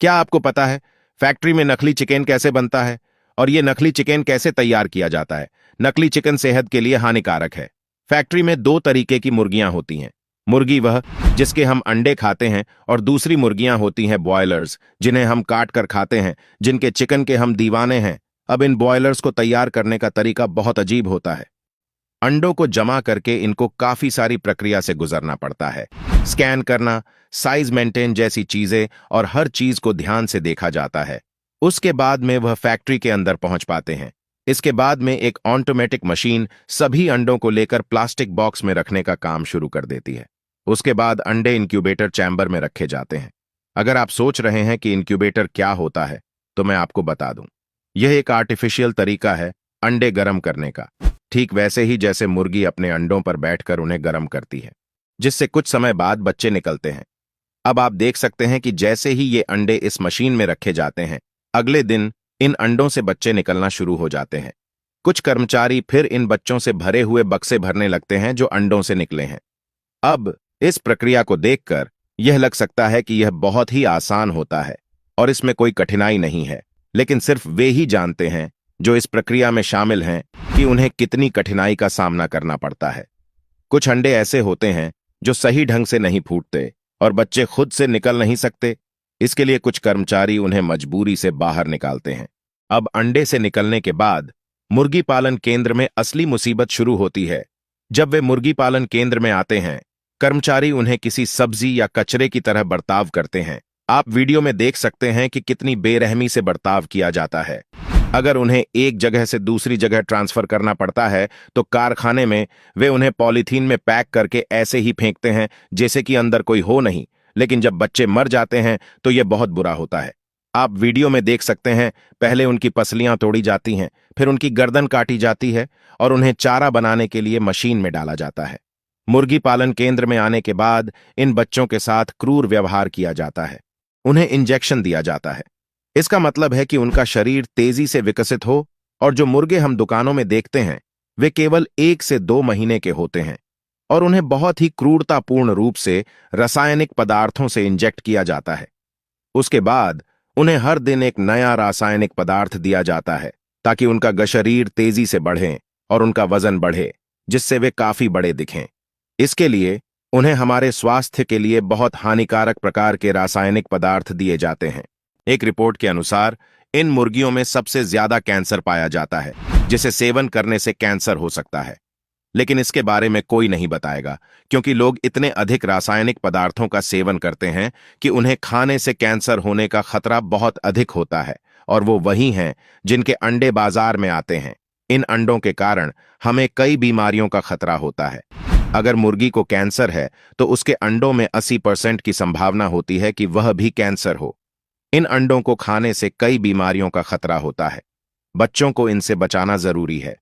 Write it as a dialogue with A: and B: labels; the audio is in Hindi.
A: क्या आपको पता है फैक्ट्री में नकली चिकन कैसे बनता है और ये नकली चिकन कैसे तैयार किया जाता है? नकली चिकन सेहत के लिए हानिकारक है। फैक्ट्री में दो तरीके की मुर्गियां होती हैं। मुर्गी वह जिसके हम अंडे खाते हैं और दूसरी मुर्गियां होती हैं बॉयलर्स, जिन्हें हम काट कर खाते हैं, जिनके चिकन के हम दीवाने हैं। अब इन बॉयलर्स को तैयार करने का तरीका बहुत अजीब होता है। अंडों को जमा करके इनको काफी सारी प्रक्रिया से गुजरना पड़ता है। स्कैन करना, साइज मेंटेन जैसी चीजें और हर चीज को ध्यान से देखा जाता है। उसके बाद में वह फैक्ट्री के अंदर पहुंच पाते हैं। इसके बाद में एक ऑटोमेटिक मशीन सभी अंडों को लेकर प्लास्टिक बॉक्स में रखने का काम शुरू कर देती है। उसके बाद अंडे इंक्यूबेटर चैम्बर में रखे जाते हैं। अगर आप सोच रहे हैं कि इंक्यूबेटर क्या होता है, तो मैं आपको बता दूं। यह एक आर्टिफिशियल तरीका है अंडे गर्म करने का, ठीक वैसे ही जैसे मुर्गी अपने अंडों पर बैठकर उन्हें गर्म करती है, जिससे कुछ समय बाद बच्चे निकलते हैं। अब आप देख सकते हैं कि जैसे ही ये अंडे इस मशीन में रखे जाते हैं, अगले दिन इन अंडों से बच्चे निकलना शुरू हो जाते हैं। कुछ कर्मचारी फिर इन बच्चों से भरे हुए बक्से भरने लगते हैं जो अंडों से निकले हैं। अब इस प्रक्रिया को देखकर यह लग सकता है कि यह बहुत ही आसान होता है और इसमें कोई कठिनाई नहीं है, लेकिन सिर्फ वे ही जानते हैं जो इस प्रक्रिया में शामिल हैं कि उन्हें कितनी कठिनाई का सामना करना पड़ता है। कुछ अंडे ऐसे होते हैं जो सही ढंग से नहीं फूटते और बच्चे खुद से निकल नहीं सकते। इसके लिए कुछ कर्मचारी उन्हें मजबूरी से बाहर निकालते हैं। अब अंडे से निकलने के बाद मुर्गी पालन केंद्र में असली मुसीबत शुरू होती है। जब वे मुर्गी पालन केंद्र में आते हैं, कर्मचारी उन्हें किसी सब्जी या कचरे की तरह बर्ताव करते हैं। आप वीडियो में देख सकते हैं कि कितनी बेरहमी से बर्ताव किया जाता है। अगर उन्हें एक जगह से दूसरी जगह ट्रांसफर करना पड़ता है, तो कारखाने में वे उन्हें पॉलीथीन में पैक करके ऐसे ही फेंकते हैं जैसे कि अंदर कोई हो नहीं। लेकिन जब बच्चे मर जाते हैं तो यह बहुत बुरा होता है। आप वीडियो में देख सकते हैं, पहले उनकी पसलियां तोड़ी जाती हैं, फिर उनकी गर्दन काटी जाती है और उन्हें चारा बनाने के लिए मशीन में डाला जाता है। मुर्गी पालन केंद्र में आने के बाद इन बच्चों के साथ क्रूर व्यवहार किया जाता है। उन्हें इंजेक्शन दिया जाता है। इसका मतलब है कि उनका शरीर तेजी से विकसित हो, और जो मुर्गे हम दुकानों में देखते हैं वे केवल 1 से 2 महीने के होते हैं और उन्हें बहुत ही क्रूरतापूर्ण रूप से रासायनिक पदार्थों से इंजेक्ट किया जाता है। उसके बाद उन्हें हर दिन एक नया रासायनिक पदार्थ दिया जाता है ताकि उनका शरीर तेजी से बढ़े और उनका वजन बढ़े, जिससे वे काफी बड़े दिखें। इसके लिए उन्हें हमारे स्वास्थ्य के लिए बहुत हानिकारक प्रकार के रासायनिक पदार्थ दिए जाते हैं। एक रिपोर्ट के अनुसार इन मुर्गियों में सबसे ज्यादा कैंसर पाया जाता है, जिसे सेवन करने से कैंसर हो सकता है। लेकिन इसके बारे में कोई नहीं बताएगा, क्योंकि लोग इतने अधिक रासायनिक पदार्थों का सेवन करते हैं कि उन्हें खाने से कैंसर होने का खतरा बहुत अधिक होता है, और वो वही हैं जिनके अंडे बाजार में आते हैं। इन अंडों के कारण हमें कई बीमारियों का खतरा होता है। अगर मुर्गी को कैंसर है तो उसके अंडों में 80% की संभावना होती है कि वह भी कैंसर हो। इन अंडों को खाने से कई बीमारियों का खतरा होता है। बच्चों को इनसे बचाना जरूरी है।